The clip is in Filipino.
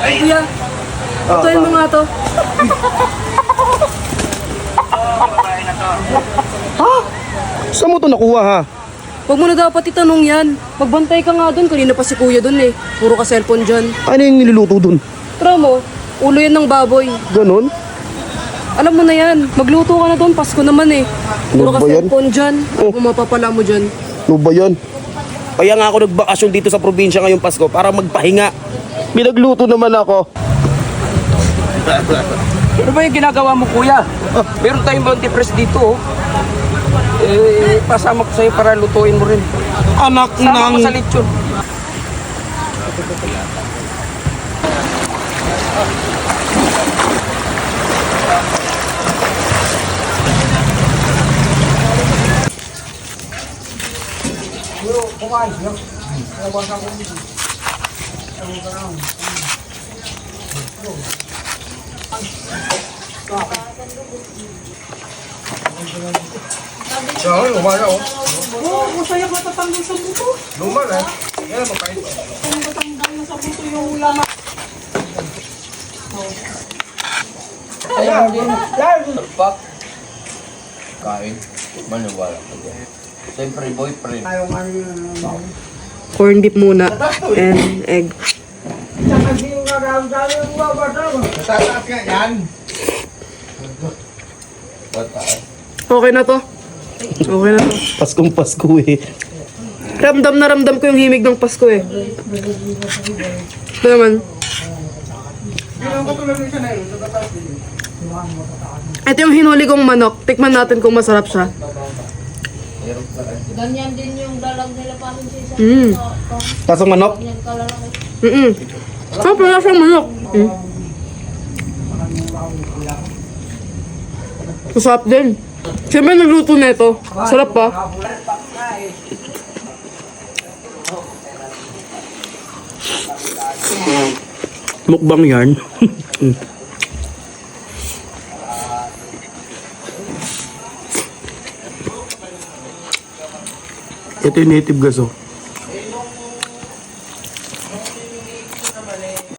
Ay, kuya. Tutuin mo nga to. Ha? Saan mo to nakuha ha? Huwag mo na dapat itanong yan. Magbantay ka nga dun. Kanina pa si kuya dun eh. Puro ka cellphone dyan. Ano yung niluluto dun? Tara mo, ulo yan ng baboy. Ganon? Alam mo na yan. Magluto ka na dun. Pasko naman eh. Puro Ano ka ba yan? cellphone dyan. Oh. Kung mapapala mo dyan. Ano ba yan? Kaya nga ako nagbakasyon dito sa probinsya ngayong Pasko para magpahinga. Binagluto naman ako. Ano ba yung ginagawa mo, kuya? Meron tayong Monte Press dito, oh. Pasama ko sa'yo para lutuin mo rin. Anak Sama ko sa lechon. Kain, maniwala ko dyan. Siyempre, boyfriend. Corn beef muna. And egg. Okay na to. Okay na to. Paskong Pasko eh. Ramdam na ramdam ko yung himig ng Pasko eh. Ito naman. Ito yung hinuli kong manok. Tikman natin kung masarap siya. Ganyan din yung dalag nila pamin sa isa. Tasong manok? Ganyan kalalaki. Sarap na siyang manok. Masarap din. Siyempre nagluto na ito. Sarap pa. Mukbang yarn. Ito yung native gas oh.